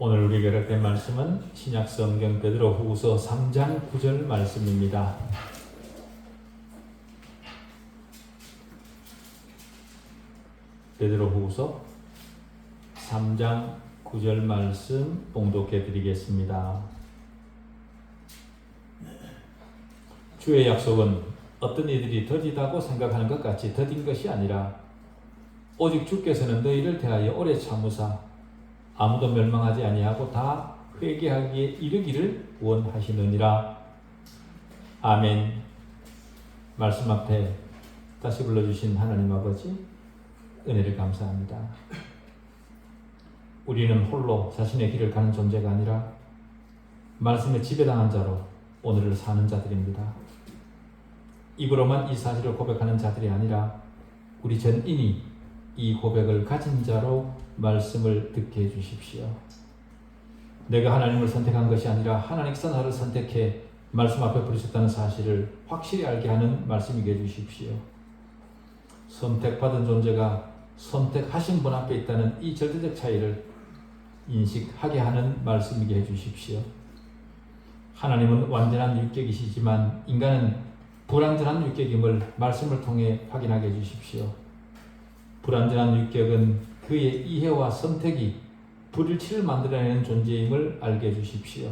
오늘 우리 교독된 말씀은 신약성경 베드로후서 3장 9절 말씀입니다. 베드로후서 3장 9절 말씀 봉독해 드리겠습니다. 주의 약속은 어떤 이들이 더디다고 생각하는 것 같이 더딘 것이 아니라 오직 주께서는 너희를 대하여 오래 참으사 아무도 멸망하지 아니하고 다 회개하기에 이르기를 원하시느니라. 아멘. 말씀 앞에 다시 불러주신 하나님 아버지 은혜를 감사합니다. 우리는 홀로 자신의 길을 가는 존재가 아니라 말씀에 지배당한 자로 오늘을 사는 자들입니다. 입으로만 이 사실을 고백하는 자들이 아니라 우리 전인이 이 고백을 가진 자로 말씀을 듣게 해주십시오. 내가 하나님을 선택한 것이 아니라 하나님께서 나를 선택해 말씀 앞에 부르셨다는 사실을 확실히 알게 하는 말씀이게 해주십시오. 선택받은 존재가 선택하신 분 앞에 있다는 이 절대적 차이를 인식하게 하는 말씀이게 해주십시오. 하나님은 완전한 유격이시지만 인간은 불완전한 유격임을 말씀을 통해 확인하게 해주십시오. 불완전한 유격은 그의 이해와 선택이 불일치를 만들어내는 존재임을 알게 해주십시오.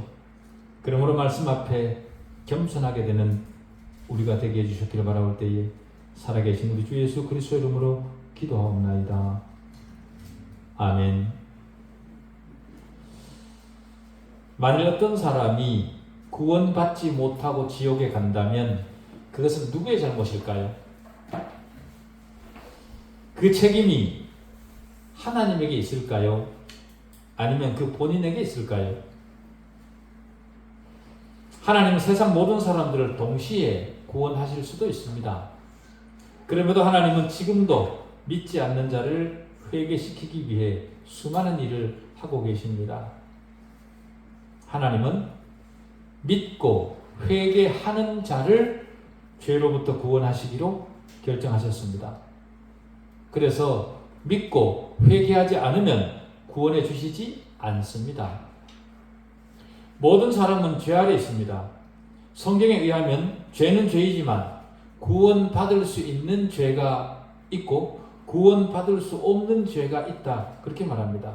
그러므로 말씀 앞에 겸손하게 되는 우리가 되게 해주셨기를 바라올 때에 살아계신 우리 주 예수 그리스도의 이름으로 기도하옵나이다. 아멘. 만일 어떤 사람이 구원받지 못하고 지옥에 간다면 그것은 누구의 잘못일까요? 그 책임이 하나님에게 있을까요? 아니면 그 본인에게 있을까요? 하나님은 세상 모든 사람들을 동시에 구원하실 수도 있습니다. 그럼에도 하나님은 지금도 믿지 않는 자를 회개시키기 위해 수많은 일을 하고 계십니다. 하나님은 믿고 회개하는 자를 죄로부터 구원하시기로 결정하셨습니다. 그래서 믿고 회개하지 않으면 구원해 주시지 않습니다. 모든 사람은 죄 아래 있습니다. 성경에 의하면 죄는 죄이지만 구원받을 수 있는 죄가 있고 구원받을 수 없는 죄가 있다. 그렇게 말합니다.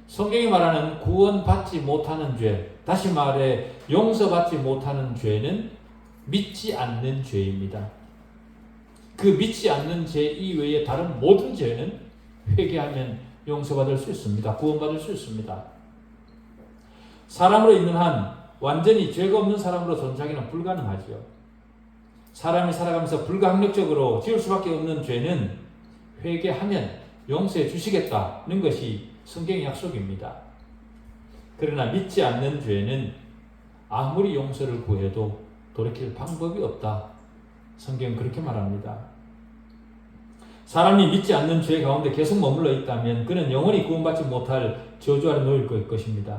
성경이 말하는 구원받지 못하는 죄, 다시 말해 용서받지 못하는 죄는 믿지 않는 죄입니다. 그 믿지 않는 죄 이외의 다른 모든 죄는 회개하면 용서받을 수 있습니다. 구원받을 수 있습니다. 사람으로 있는 한 완전히 죄가 없는 사람으로 존재하기는 불가능하죠. 사람이 살아가면서 불가항력적으로 지을 수밖에 없는 죄는 회개하면 용서해 주시겠다는 것이 성경의 약속입니다. 그러나 믿지 않는 죄는 아무리 용서를 구해도 돌이킬 방법이 없다. 성경은 그렇게 말합니다. 사람이 믿지 않는 죄 가운데 계속 머물러 있다면 그는 영원히 구원받지 못할 저주 아래 놓일 것입니다.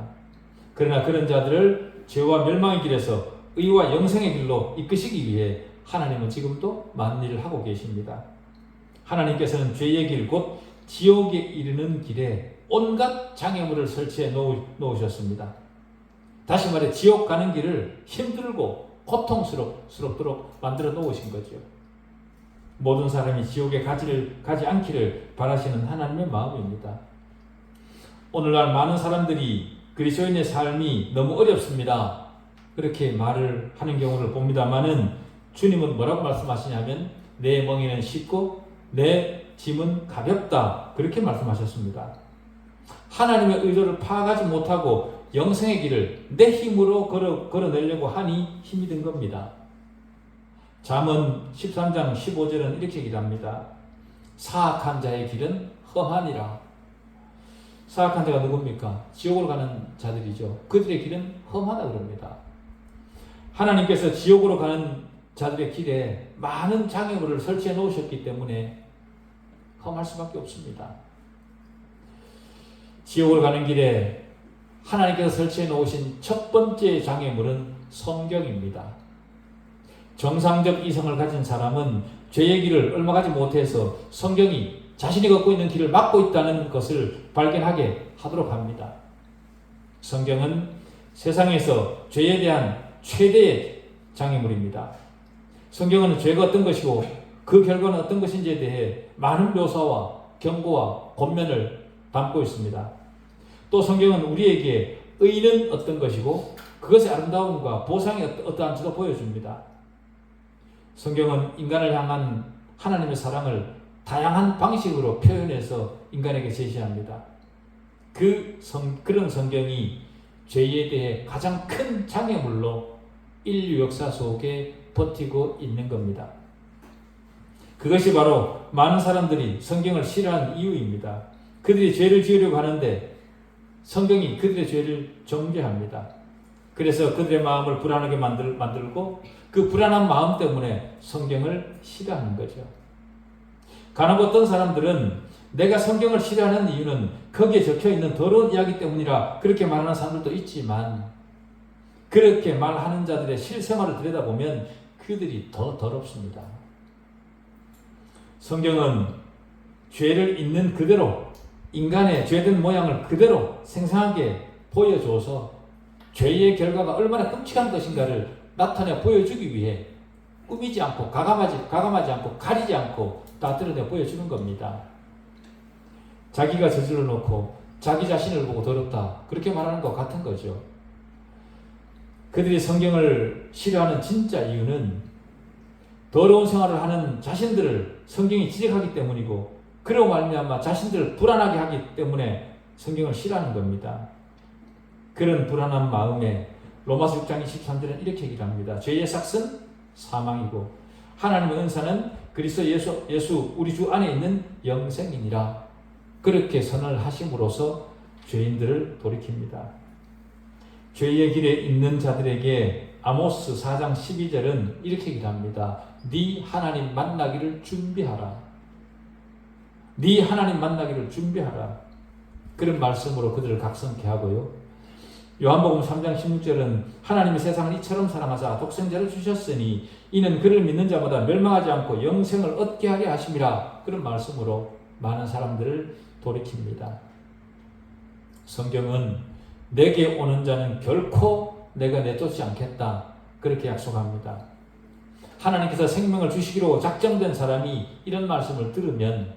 그러나 그런 자들을 죄와 멸망의 길에서 의와 영생의 길로 이끄시기 위해 하나님은 지금도 많은 일을 하고 계십니다. 하나님께서는 죄의 길, 곧 지옥에 이르는 길에 온갖 장애물을 설치해 놓으셨습니다. 다시 말해 지옥 가는 길을 힘들고 고통스럽도록 만들어 놓으신 거죠. 모든 사람이 지옥에 가지 않기를 바라시는 하나님의 마음입니다. 오늘날 많은 사람들이 그리스도인의 삶이 너무 어렵습니다. 그렇게 말을 하는 경우를 봅니다만은 주님은 뭐라고 말씀하시냐면 내 멍에는 쉽고 내 짐은 가볍다. 그렇게 말씀하셨습니다. 하나님의 의도를 파악하지 못하고 영생의 길을 내 힘으로 걸어내려고 하니 힘이 든 겁니다. 잠언 13장 15절은 이렇게 얘기합니다. 사악한 자의 길은 험하니라. 사악한 자가 누굽니까? 지옥으로 가는 자들이죠. 그들의 길은 험하다 그럽니다. 하나님께서 지옥으로 가는 자들의 길에 많은 장애물을 설치해 놓으셨기 때문에 험할 수밖에 없습니다. 지옥으로 가는 길에 하나님께서 설치해 놓으신 첫 번째 장애물은 성경입니다. 정상적 이성을 가진 사람은 죄의 길을 얼마 가지 못해서 성경이 자신이 걷고 있는 길을 막고 있다는 것을 발견하게 하도록 합니다. 성경은 세상에서 죄에 대한 최대의 장애물입니다. 성경은 죄가 어떤 것이고 그 결과는 어떤 것인지에 대해 많은 묘사와 경고와 권면을 담고 있습니다. 또 성경은 우리에게 의는 어떤 것이고 그것의 아름다움과 보상이 어떠한지도 보여줍니다. 성경은 인간을 향한 하나님의 사랑을 다양한 방식으로 표현해서 인간에게 제시합니다. 그런 성경이 죄에 대해 가장 큰 장애물로 인류 역사 속에 버티고 있는 겁니다. 그것이 바로 많은 사람들이 성경을 싫어하는 이유입니다. 그들이 죄를 지으려고 하는데 성경이 그들의 죄를 정죄합니다. 그래서 그들의 마음을 불안하게 만들고 그 불안한 마음 때문에 성경을 싫어하는 거죠. 간혹 어떤 사람들은 내가 성경을 싫어하는 이유는 거기에 적혀있는 더러운 이야기 때문이라 그렇게 말하는 사람들도 있지만 그렇게 말하는 자들의 실생활을 들여다보면 그들이 더 더럽습니다. 성경은 죄를 있는 그대로 인간의 죄된 모양을 그대로 생생하게 보여줘서 죄의 결과가 얼마나 끔찍한 것인가를 나타내 보여주기 위해 꾸미지 않고 가감하지 않고 가리지 않고 다 드러내 보여주는 겁니다. 자기가 저질러 놓고 자기 자신을 보고 더럽다 그렇게 말하는 것 같은 거죠. 그들이 성경을 싫어하는 진짜 이유는 더러운 생활을 하는 자신들을 성경이 지적하기 때문이고 그로 말미암아 자신들을 불안하게 하기 때문에 성경을 싫어하는 겁니다. 그런 불안한 마음에 로마서 6장 23절은 이렇게 얘기를 합니다. 죄의 삭은 사망이고 하나님의 은사는 그리스도 예수 우리 주 안에 있는 영생이니라. 그렇게 선언을 하심으로써 죄인들을 돌이킵니다. 죄의 길에 있는 자들에게 아모스 4장 12절은 이렇게 얘기를 합니다. 네 하나님 만나기를 준비하라. 네 하나님 만나기를 준비하라. 그런 말씀으로 그들을 각성케 하고요. 요한복음 3장 16절은 하나님이 세상을 이처럼 사랑하사 독생자를 주셨으니 이는 그를 믿는 자마다 멸망하지 않고 영생을 얻게 하려 하심이라. 그런 말씀으로 많은 사람들을 돌이킵니다. 성경은 내게 오는 자는 결코 내가 내쫓지 않겠다. 그렇게 약속합니다. 하나님께서 생명을 주시기로 작정된 사람이 이런 말씀을 들으면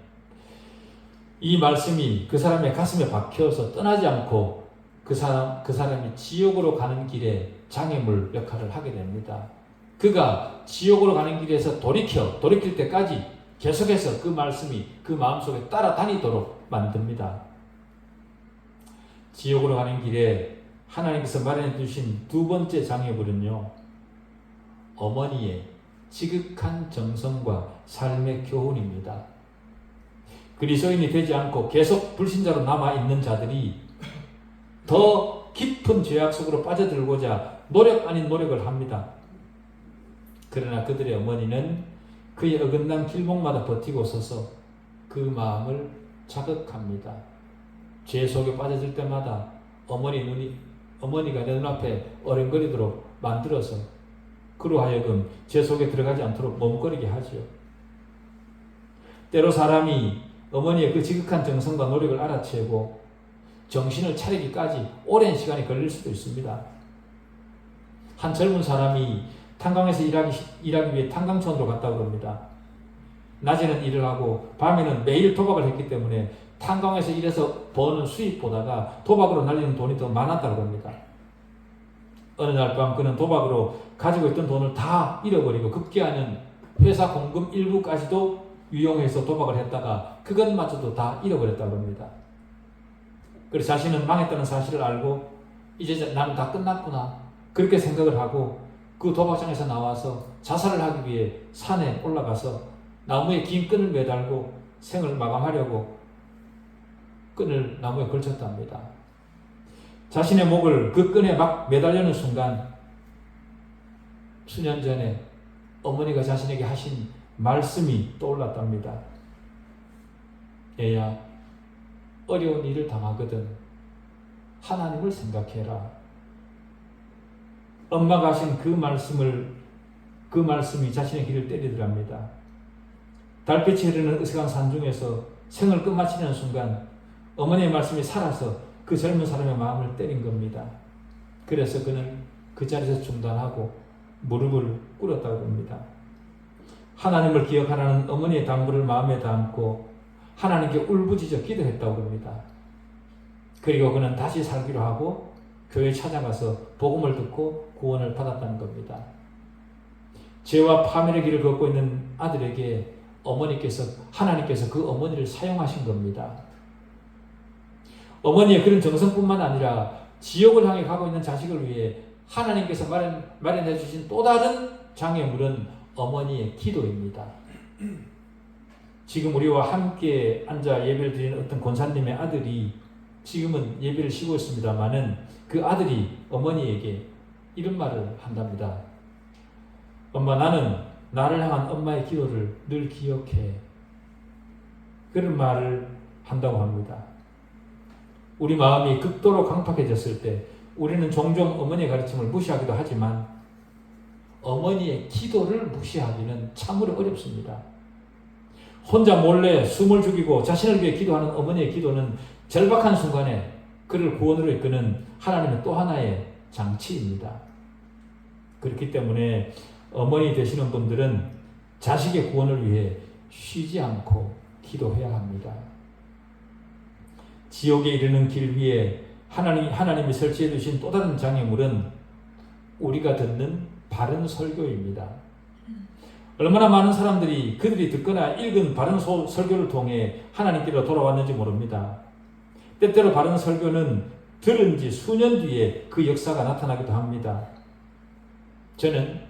이 말씀이 그 사람의 가슴에 박혀서 떠나지 않고 그 사람이 지옥으로 가는 길에 장애물 역할을 하게 됩니다. 그가 지옥으로 가는 길에서 돌이킬 때까지 계속해서 그 말씀이 그 마음속에 따라다니도록 만듭니다. 지옥으로 가는 길에 하나님께서 마련해 주신 두 번째 장애물은요, 어머니의 지극한 정성과 삶의 교훈입니다. 그리스도인이 되지 않고 계속 불신자로 남아있는 자들이 더 깊은 죄악 속으로 빠져들고자 노력 아닌 노력을 합니다. 그러나 그들의 어머니는 그의 어긋난 길목마다 버티고 서서 그 마음을 자극합니다. 죄 속에 빠져들 때마다 어머니가 내 눈앞에 어른거리도록 만들어서 그로 하여금 죄 속에 들어가지 않도록 머뭇거리게 하지요. 때로 사람이 어머니의 그 지극한 정성과 노력을 알아채고 정신을 차리기까지 오랜 시간이 걸릴 수도 있습니다. 한 젊은 사람이 탄광에서 일하기 위해 탄광촌으로 갔다고 합니다. 낮에는 일을 하고 밤에는 매일 도박을 했기 때문에 탄광에서 일해서 버는 수입보다가 도박으로 날리는 돈이 더 많았다고 합니다. 어느 날 밤 그는 도박으로 가지고 있던 돈을 다 잃어버리고 급기야는 회사 공금 일부까지도 유용해서 도박을 했다가 그것마저도 다 잃어버렸다고 합니다. 그래서 자신은 망했다는 사실을 알고 이제 나는 다 끝났구나 그렇게 생각을 하고 그 도박장에서 나와서 자살을 하기 위해 산에 올라가서 나무에 긴 끈을 매달고 생을 마감하려고 끈을 나무에 걸쳤답니다. 자신의 목을 그 끈에 막 매달려는 순간 수년 전에 어머니가 자신에게 하신 말씀이 떠올랐답니다. 얘야, 어려운 일을 당하거든 하나님을 생각해라. 엄마가 하신 그 말씀이 자신의 귀를 때리더랍니다. 달빛이 흐르는 으슥한 산중에서 생을 끝마치는 순간 어머니의 말씀이 살아서 그 그 젊은 사람의 마음을 때린 겁니다. 그래서 그는 그 자리에서 중단하고 무릎을 꿇었다고 합니다. 하나님을 기억하라는 어머니의 당부를 마음에 담고 하나님께 울부짖어 기도했다고 합니다. 그리고 그는 다시 살기로 하고 교회에 찾아가서 복음을 듣고 구원을 받았다는 겁니다. 죄와 파멸의 길을 걷고 있는 아들에게 하나님께서 그 어머니를 사용하신 겁니다. 어머니의 그런 정성뿐만 아니라 지옥을 향해 가고 있는 자식을 위해 하나님께서 마련해 주신 또 다른 장애물은 어머니의 기도입니다. 지금 우리와 함께 앉아 예배를 드리는 어떤 권사님의 아들이 지금은 예배를 쉬고 있습니다마는 그 아들이 어머니에게 이런 말을 한답니다. 엄마, 나는 나를 향한 엄마의 기도를 늘 기억해. 그런 말을 한다고 합니다. 우리 마음이 극도로 강팍해졌을 때 우리는 종종 어머니의 가르침을 무시하기도 하지만 어머니의 기도를 무시하기는 참으로 어렵습니다. 혼자 몰래 숨을 죽이고 자신을 위해 기도하는 어머니의 기도는 절박한 순간에 그를 구원으로 이끄는 하나님의 또 하나의 장치입니다. 그렇기 때문에 어머니 되시는 분들은 자식의 구원을 위해 쉬지 않고 기도해야 합니다. 지옥에 이르는 길 위에 하나님이 설치해 두신 또 다른 장애물은 우리가 듣는 바른 설교입니다. 얼마나 많은 사람들이 그들이 듣거나 읽은 바른 설교를 통해 하나님께로 돌아왔는지 모릅니다. 때때로 바른 설교는 들은 지 수년 뒤에 그 역사가 나타나기도 합니다. 저는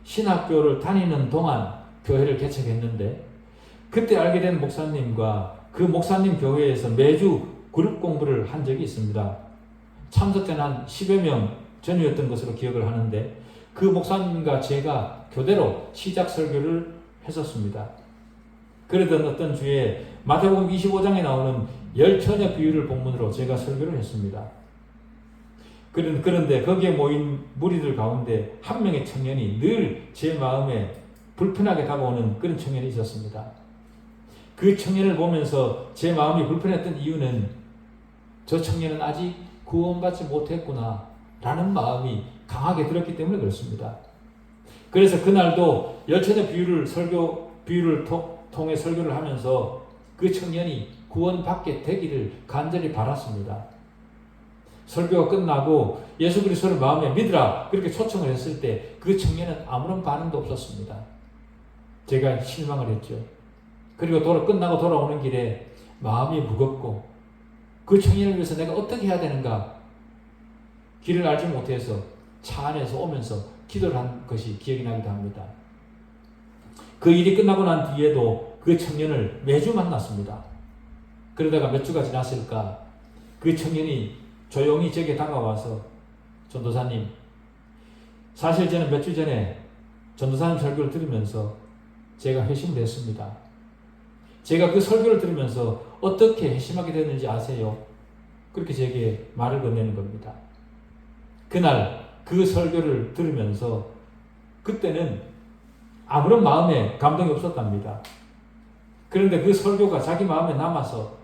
신학교를 다니는 동안 교회를 개척했는데 그때 알게 된 목사님과 그 목사님 교회에서 매주 그룹 공부를 한 적이 있습니다. 참석자는 한 10여 명 전후였던 것으로 기억을 하는데 그 목사님과 제가 교대로 시작 설교를 했었습니다. 그러던 어떤 주에 마태복음 25장에 나오는 열처녀 비유를 본문으로 제가 설교를 했습니다. 그런데 거기에 모인 무리들 가운데 한 명의 청년이 늘 제 마음에 불편하게 다가오는 그런 청년이 있었습니다. 그 청년을 보면서 제 마음이 불편했던 이유는 저 청년은 아직 구원받지 못했구나 라는 마음이 강하게 들었기 때문에 그렇습니다. 그래서 그날도 열처녀 비유를 통해 설교를 하면서 그 청년이 구원받게 되기를 간절히 바랐습니다. 설교가 끝나고 예수 그리스도를 마음에 믿으라 그렇게 초청을 했을 때 그 청년은 아무런 반응도 없었습니다. 제가 실망을 했죠. 그리고 끝나고 돌아오는 길에 마음이 무겁고 그 청년을 위해서 내가 어떻게 해야 되는가 길을 알지 못해서 차 안에서 오면서 기도를 한 것이 기억이 나기도 합니다. 그 일이 끝나고 난 뒤에도 그 청년을 매주 만났습니다. 그러다가 몇 주가 지났을까 그 청년이 조용히 제게 다가와서 전도사님, 사실 저는 몇 주 전에 전도사님 설교를 들으면서 제가 회심을 했습니다. 제가 그 설교를 들으면서 어떻게 회심하게 됐는지 아세요? 그렇게 제게 말을 건네는 겁니다. 그날 그 설교를 들으면서 그때는 아무런 마음에 감동이 없었답니다. 그런데 그 설교가 자기 마음에 남아서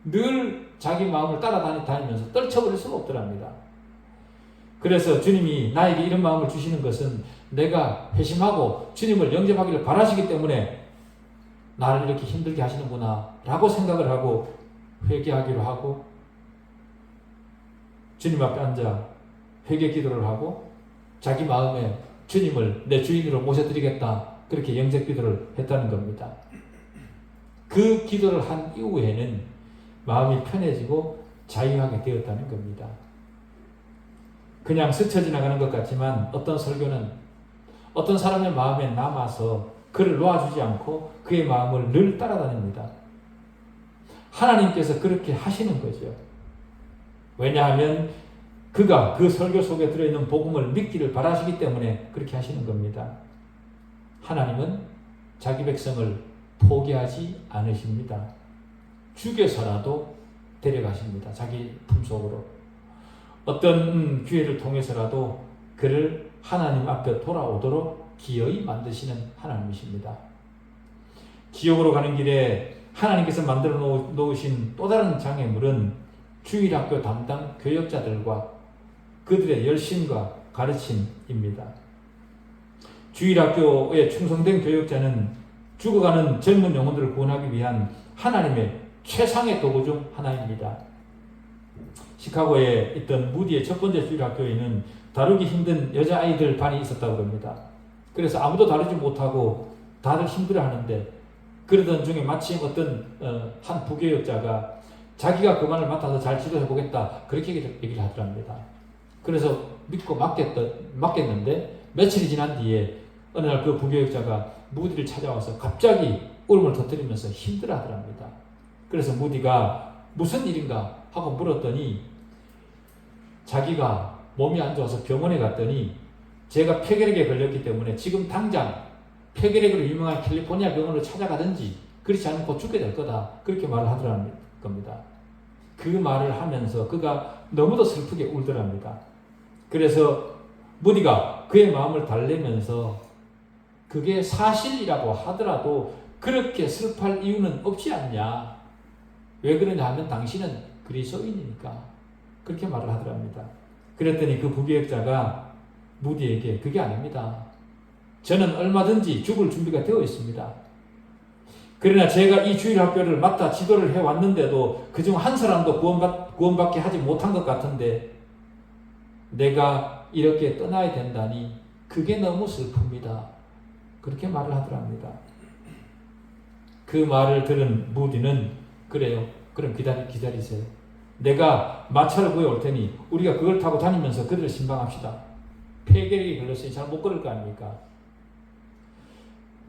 늘 자기 마음을 따라다니면서 떨쳐버릴 수가 없더랍니다. 그래서 주님이 나에게 이런 마음을 주시는 것은 내가 회심하고 주님을 영접하기를 바라시기 때문에 나를 이렇게 힘들게 하시는구나 라고 생각을 하고 회개하기로 하고 주님 앞에 앉아 회개 기도를 하고 자기 마음에 주님을 내 주인으로 모셔드리겠다 그렇게 영접 기도를 했다는 겁니다. 그 기도를 한 이후에는 마음이 편해지고 자유하게 되었다는 겁니다. 그냥 스쳐 지나가는 것 같지만 어떤 설교는 어떤 사람의 마음에 남아서 그를 놓아주지 않고 그의 마음을 늘 따라다닙니다. 하나님께서 그렇게 하시는 거죠. 왜냐하면 그가 그 설교 속에 들어있는 복음을 믿기를 바라시기 때문에 그렇게 하시는 겁니다. 하나님은 자기 백성을 포기하지 않으십니다. 죽여서라도 데려가십니다. 자기 품속으로. 어떤 기회를 통해서라도 그를 하나님 앞에 돌아오도록 기어이 만드시는 하나님이십니다. 지옥으로 가는 길에 하나님께서 만들어 놓으신 또 다른 장애물은 주일학교 담당 교역자들과 그들의 열심과 가르침입니다. 주일학교에 충성된 교역자는 죽어가는 젊은 영혼들을 구원하기 위한 하나님의 최상의 도구 중 하나입니다. 시카고에 있던 무디의 첫 번째 주일학교에는 다루기 힘든 여자아이들 반이 있었다고 합니다. 그래서 아무도 다루지 못하고 다들 힘들어하는데 그러던 중에 마침 어떤 한 부교역자가 자기가 그 반을 맡아서 잘 지도해보겠다 그렇게 얘기를 하더랍니다. 그래서 믿고 맡겼는데 며칠이 지난 뒤에 어느 날 그 부교역자가 무디를 찾아와서 갑자기 울음을 터뜨리면서 힘들어하더랍니다. 그래서 무디가 무슨 일인가 하고 물었더니 자기가 몸이 안 좋아서 병원에 갔더니 제가 폐결핵에 걸렸기 때문에 지금 당장 폐결핵으로 유명한 캘리포니아 병원으로 찾아가든지 그렇지 않고 죽게 될 거다 그렇게 말을 하더라는 겁니다. 그 말을 하면서 그가 너무도 슬프게 울더랍니다. 그래서 무디가 그의 마음을 달래면서 그게 사실이라고 하더라도 그렇게 슬퍼할 이유는 없지 않냐. 왜 그러냐 하면 당신은 그리스도인이니까 그렇게 말을 하더랍니다. 그랬더니 그 부교역자가 무디에게 그게 아닙니다. 저는 얼마든지 죽을 준비가 되어 있습니다. 그러나 제가 이 주일학교를 맡아 지도를 해왔는데도 그중 한 사람도 구원받게 하지 못한 것 같은데 내가 이렇게 떠나야 된다니 그게 너무 슬픕니다. 그렇게 말을 하더랍니다. 그 말을 들은 무디는 그래요. 그럼 기다리세요. 내가 마차를 구해올 테니 우리가 그걸 타고 다니면서 그들을 신방합시다. 폐결핵이 걸렸으니 잘 못 걸을 거 아닙니까?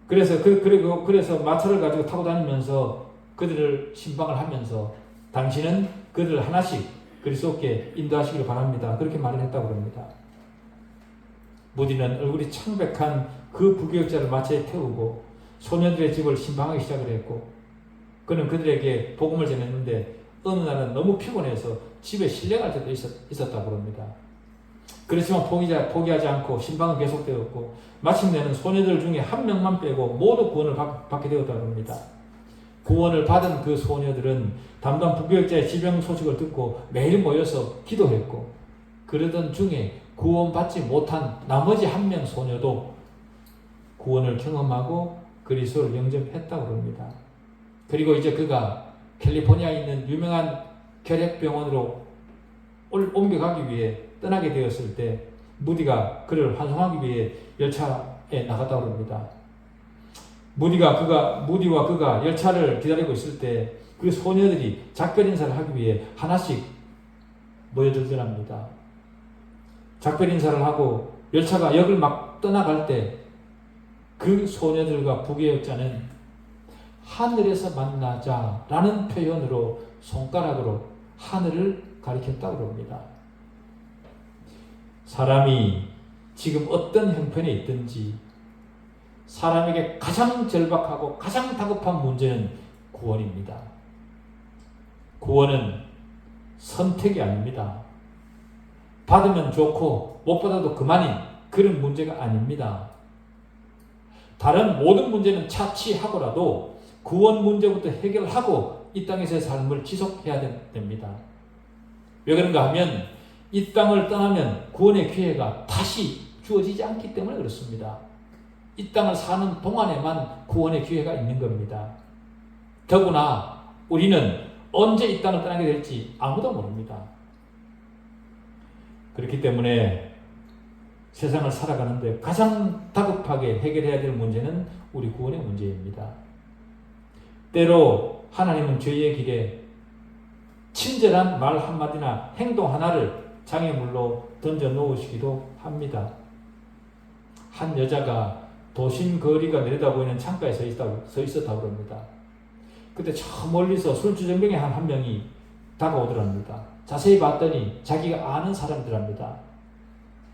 그래서 마차를 가지고 타고 다니면서 그들을 신방을 하면서 당신은 그들을 하나씩 그리스도께 인도하시기를 바랍니다. 그렇게 말을 했다고 합니다. 무디는 얼굴이 창백한 그 부교역자를 마차에 태우고 소녀들의 집을 신방하기 시작을 했고 그는 그들에게 복음을 전했는데 어느 날은 너무 피곤해서 집에 실려갈 때도 있었다고 합니다. 그렇지만 포기하지 않고 신방은 계속되었고 마침내는 소녀들 중에 한 명만 빼고 모두 구원을 받게 되었다고 합니다. 구원을 받은 그 소녀들은 담당 부교역자의 지병 소식을 듣고 매일 모여서 기도했고 그러던 중에 구원받지 못한 나머지 한 명 소녀도 구원을 경험하고 그리스도를 영접했다고 합니다. 그리고 이제 그가 캘리포니아에 있는 유명한 결핵병원으로 옮겨가기 위해 떠나게 되었을 때 무디가 그를 환송하기 위해 열차에 나갔다고 합니다. 무디와 그가 열차를 기다리고 있을 때 그 소녀들이 작별 인사를 하기 위해 하나씩 모여들더랍니다. 작별 인사를 하고 열차가 역을 막 떠나갈 때 그 소녀들과 부교역자는 하늘에서 만나자라는 표현으로 손가락으로 하늘을 가리켰다고 합니다. 사람이 지금 어떤 형편에 있든지 사람에게 가장 절박하고 가장 다급한 문제는 구원입니다. 구원은 선택이 아닙니다. 받으면 좋고 못 받아도 그만인 그런 문제가 아닙니다. 다른 모든 문제는 차치하고라도 구원 문제부터 해결하고 이 땅에서의 삶을 지속해야 됩니다. 왜 그런가 하면 이 땅을 떠나면 구원의 기회가 다시 주어지지 않기 때문에 그렇습니다. 이 땅을 사는 동안에만 구원의 기회가 있는 겁니다. 더구나 우리는 언제 이 땅을 떠나게 될지 아무도 모릅니다. 그렇기 때문에 세상을 살아가는데 가장 다급하게 해결해야 될 문제는 우리 구원의 문제입니다. 때로 하나님은 죄의 길에 친절한 말 한마디나 행동 하나를 장애물로 던져 놓으시기도 합니다. 한 여자가 도심 거리가 내려다보이는 창가에 서 있었다고 합니다. 그때 저 멀리서 술주정뱅이 한 명이 다가오더랍니다. 자세히 봤더니 자기가 아는 사람들합니다.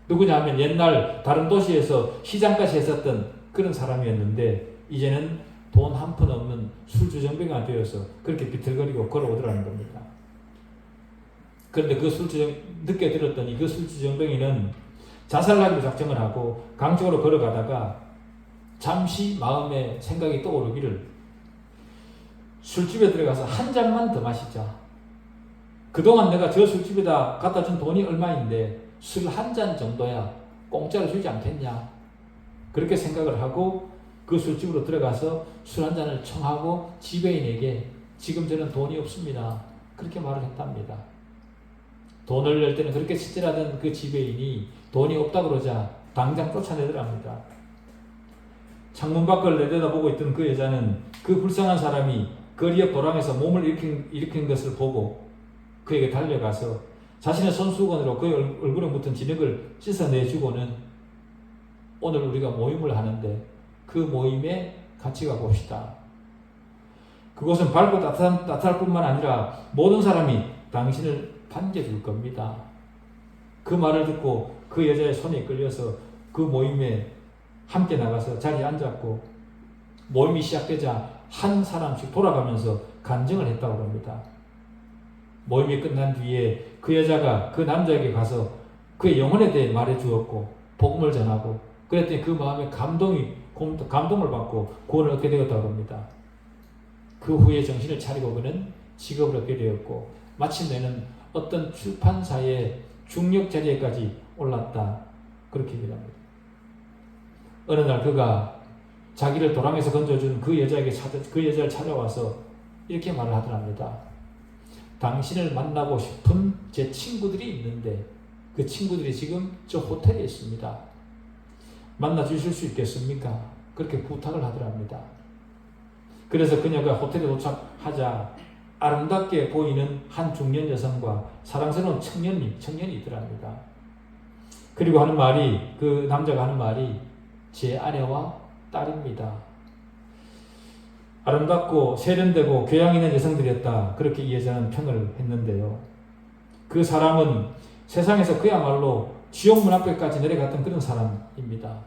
누구냐면 옛날 다른 도시에서 시장까지 했었던 그런 사람이었는데 이제는 돈 한 푼 없는 술주정뱅이가 되어서 그렇게 비틀거리고 걸어오더라는 겁니다. 그런데 늦게 들었더니 그 술주정뱅이는 자살하기로 작정을 하고 강쪽으로 걸어가다가 잠시 마음에 생각이 떠오르기를 술집에 들어가서 한 잔만 더 마시자. 그동안 내가 저 술집에다 갖다 준 돈이 얼마인데 술 한 잔 정도야 공짜로 주지 않겠냐. 그렇게 생각을 하고 그 술집으로 들어가서 술 한 잔을 청하고 지배인에게 지금 저는 돈이 없습니다. 그렇게 말을 했답니다. 돈을 낼 때는 그렇게 친절하던 그 지배인이 돈이 없다 그러자 당장 쫓아내더랍니다. 창문 밖을 내려다보고 있던 그 여자는 그 불쌍한 사람이 거리 옆 도랑에서 몸을 일으킨 것을 보고 그에게 달려가서 자신의 손수건으로 그 얼굴에 묻은 진흙을 씻어내주고는 오늘 우리가 모임을 하는데 그 모임에 같이 가봅시다. 그곳은 밝고 따뜻할 뿐만 아니라 모든 사람이 당신을 반겨줄 겁니다. 그 말을 듣고 그 여자의 손에 끌려서 그 모임에 함께 나가서 자리에 앉았고 모임이 시작되자 한 사람씩 돌아가면서 간증을 했다고 합니다. 모임이 끝난 뒤에 그 여자가 그 남자에게 가서 그의 영혼에 대해 말해 주었고 복음을 전하고 그랬더니 그 마음에 감동을 받고 구원을 얻게 되었다고 합니다. 그 후에 정신을 차리고 그는 직업을 얻게 되었고 마침내는 어떤 출판사의 중력 자리에까지 올랐다. 그렇게 얘기합니다. 어느 날 그가 자기를 도랑에서 건져준 그 여자를 찾아와서 이렇게 말을 하더랍니다. 당신을 만나고 싶은 제 친구들이 있는데 그 친구들이 지금 저 호텔에 있습니다. 만나 주실 수 있겠습니까? 그렇게 부탁을 하더랍니다. 그래서 그녀가 호텔에 도착하자 아름답게 보이는 한 중년 여성과 사랑스러운 청년이 있더랍니다. 그리고 하는 말이 그 남자가 하는 말이 제 아내와 딸입니다. 아름답고 세련되고 교양 있는 여성들이었다. 그렇게 이 여자는 평을 했는데요. 그 사람은 세상에서 그야말로 지옥 문 앞에까지 내려갔던 그런 사람입니다.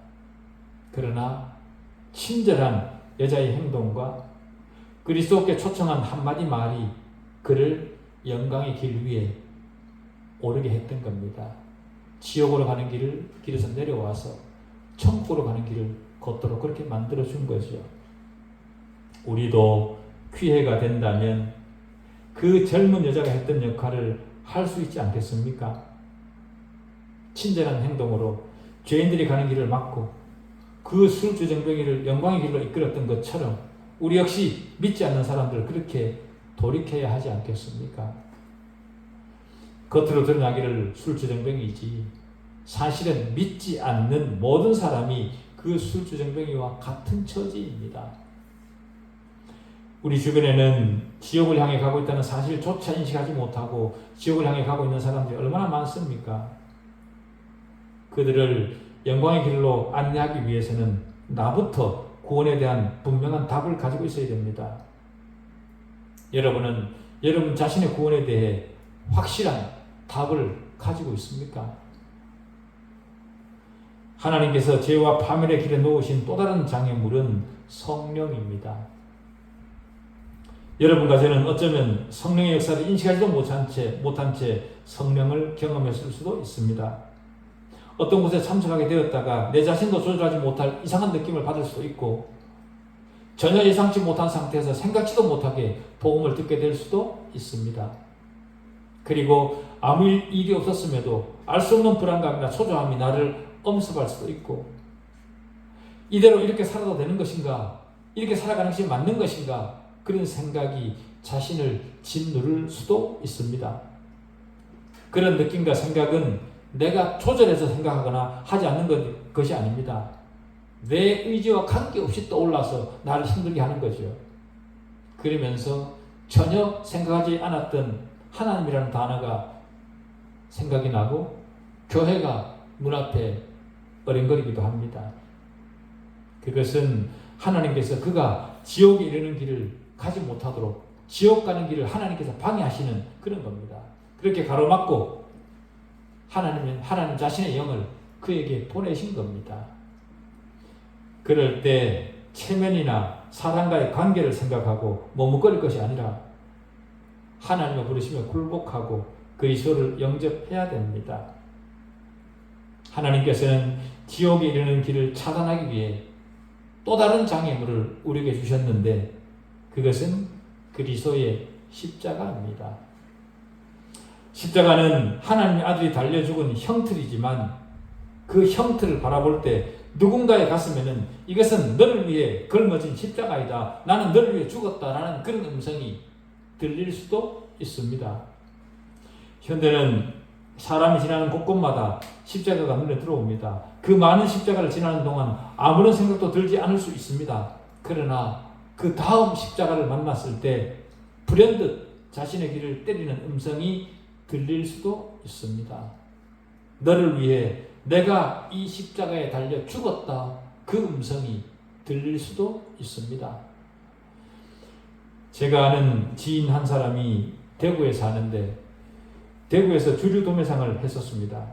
그러나 친절한 여자의 행동과 그리스도께 초청한 한마디 말이 그를 영광의 길 위에 오르게 했던 겁니다. 지옥으로 가는 길에서 내려와서 천국으로 가는 길을 걷도록 그렇게 만들어준 거죠. 우리도 기회가 된다면 그 젊은 여자가 했던 역할을 할 수 있지 않겠습니까? 친절한 행동으로 죄인들이 가는 길을 막고 그 술주정뱅이를 영광의 길로 이끌었던 것처럼 우리 역시 믿지 않는 사람들을 그렇게 돌이켜야 하지 않겠습니까? 겉으로 드러나기를 술주정뱅이지 사실은 믿지 않는 모든 사람이 그 술주정뱅이와 같은 처지입니다. 우리 주변에는 지옥을 향해 가고 있다는 사실조차 인식하지 못하고 지옥을 향해 가고 있는 사람들이 얼마나 많습니까? 그들을 영광의 길로 안내하기 위해서는 나부터 구원에 대한 분명한 답을 가지고 있어야 됩니다. 여러분은 여러분 자신의 구원에 대해 확실한 답을 가지고 있습니까? 하나님께서 죄와 파멸의 길에 놓으신 또 다른 장애물은 성령입니다. 여러분과 저는 어쩌면 성령의 역사를 인식하지도 못한 채 성령을 경험했을 수도 있습니다. 어떤 곳에 참석하게 되었다가 내 자신도 조절하지 못할 이상한 느낌을 받을 수도 있고 전혀 예상치 못한 상태에서 생각지도 못하게 복음을 듣게 될 수도 있습니다. 그리고 아무 일이 없었음에도 알 수 없는 불안감이나 초조함이 나를 엄습할 수도 있고 이대로 이렇게 살아도 되는 것인가? 이렇게 살아가는 것이 맞는 것인가? 그런 생각이 자신을 짓누를 수도 있습니다. 그런 느낌과 생각은 내가 조절해서 생각하거나 하지 않는 것이 아닙니다. 내 의지와 관계없이 떠올라서 나를 힘들게 하는 거죠. 그러면서 전혀 생각하지 않았던 하나님이라는 단어가 생각이 나고 교회가 문 앞에 어린거리기도 합니다. 그것은 하나님께서 그가 지옥에 이르는 길을 가지 못하도록 지옥 가는 길을 하나님께서 방해하시는 그런 겁니다. 그렇게 가로막고 하나님 자신의 영을 그에게 보내신 겁니다. 그럴 때 체면이나 사람과의 관계를 생각하고 머뭇거릴 것이 아니라 하나님을 부르시며 굴복하고 그리스도를 영접해야 됩니다. 하나님께서는 지옥에 이르는 길을 차단하기 위해 또 다른 장애물을 우리에게 주셨는데 그것은 그리스도의 십자가입니다. 십자가는 하나님의 아들이 달려 죽은 형틀이지만 그 형틀을 바라볼 때 누군가의 가슴에는 이것은 너를 위해 걸머진 십자가이다. 나는 너를 위해 죽었다라는 그런 음성이 들릴 수도 있습니다. 현대는 사람이 지나는 곳곳마다 십자가가 눈에 들어옵니다. 그 많은 십자가를 지나는 동안 아무런 생각도 들지 않을 수 있습니다. 그러나 그 다음 십자가를 만났을 때 불현듯 자신의 귀를 때리는 음성이 들릴 수도 있습니다. 너를 위해 내가 이 십자가에 달려 죽었다. 그 음성이 들릴 수도 있습니다. 제가 아는 지인 한 사람이 대구에 사는데 대구에서 주류 도매상을 했었습니다.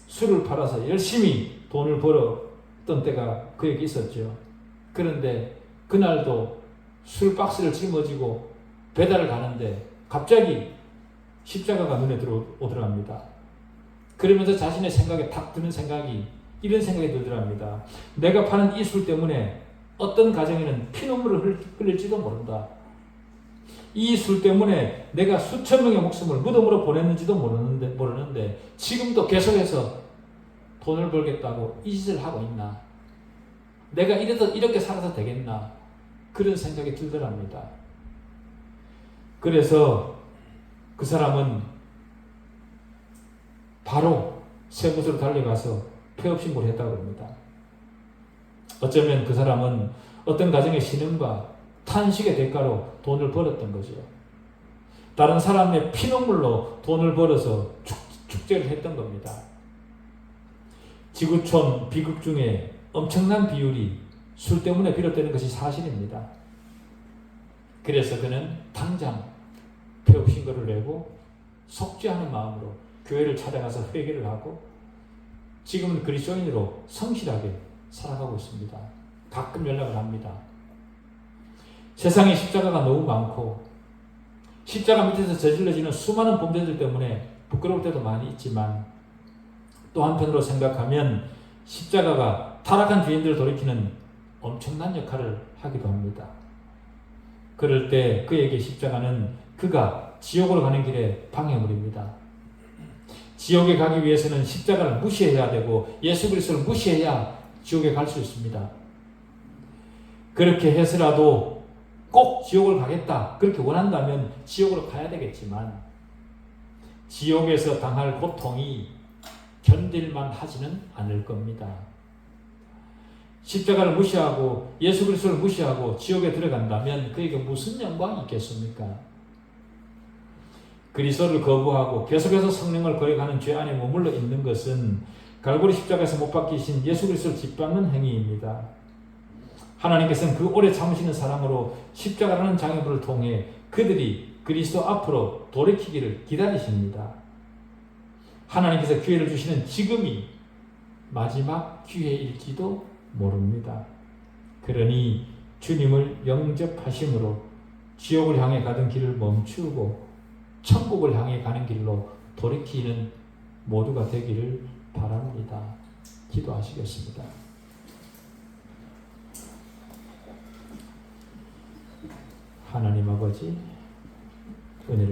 술을 팔아서 열심히 돈을 벌었던 때가 그에게 있었죠. 그런데 그날도 술 박스를 짊어지고 배달을 가는데 갑자기 십자가가 눈에 들어오더랍니다. 그러면서 자신의 생각에 탁 드는 생각이 이런 생각이 들더랍니다. 내가 파는 이 술 때문에 어떤 가정에는 피눈물을 흘릴지도 모른다. 이 술 때문에 내가 수천 명의 목숨을 무덤으로 보냈는지도 모르는데 지금도 계속해서 돈을 벌겠다고 이 짓을 하고 있나? 내가 이렇게 살아서 되겠나? 그런 생각이 들더랍니다. 그래서 그 사람은 바로 새 곳으로 달려가서 폐업신고를 했다고 합니다. 어쩌면 그 사람은 어떤 가정의 신음과 탄식의 대가로 돈을 벌었던 거죠. 다른 사람의 피눈물로 돈을 벌어서 축제를 했던 겁니다. 지구촌 비극 중에 엄청난 비율이 술 때문에 비롯되는 것이 사실입니다. 그래서 그는 당장 폐업신고를 내고 속죄하는 마음으로 교회를 찾아가서 회개를 하고 지금은 그리스도인으로 성실하게 살아가고 있습니다. 가끔 연락을 합니다. 세상에 십자가가 너무 많고 십자가 밑에서 저질러지는 수많은 범죄들 때문에 부끄러울 때도 많이 있지만 또 한편으로 생각하면 십자가가 타락한 죄인들을 돌이키는 엄청난 역할을 하기도 합니다. 그럴 때 그에게 십자가는 그가 지옥으로 가는 길의 방해물입니다. 지옥에 가기 위해서는 십자가를 무시해야 되고 예수 그리스도를 무시해야 지옥에 갈 수 있습니다. 그렇게 해서라도 꼭 지옥을 가겠다 그렇게 원한다면 지옥으로 가야 되겠지만 지옥에서 당할 고통이 견딜만 하지는 않을 겁니다. 십자가를 무시하고 예수 그리스도를 무시하고 지옥에 들어간다면 그에게 무슨 영광이 있겠습니까? 그리스도를 거부하고 계속해서 성령을 거역하는 죄 안에 머물러 있는 것은 갈보리 십자가에서 못 박히신 예수 그리스도를 짓밟는 행위입니다. 하나님께서는 그 오래 참으시는 사랑으로 십자가라는 장애물을 통해 그들이 그리스도 앞으로 돌이키기를 기다리십니다. 하나님께서 기회를 주시는 지금이 마지막 기회일지도 모릅니다. 그러니 주님을 영접하심으로 지옥을 향해 가던 길을 멈추고 천국을 향해 가는 길로 돌이키는 모두가 되기를 바랍니다. 기도하시겠습니다. 하나님 아버지, 은혜를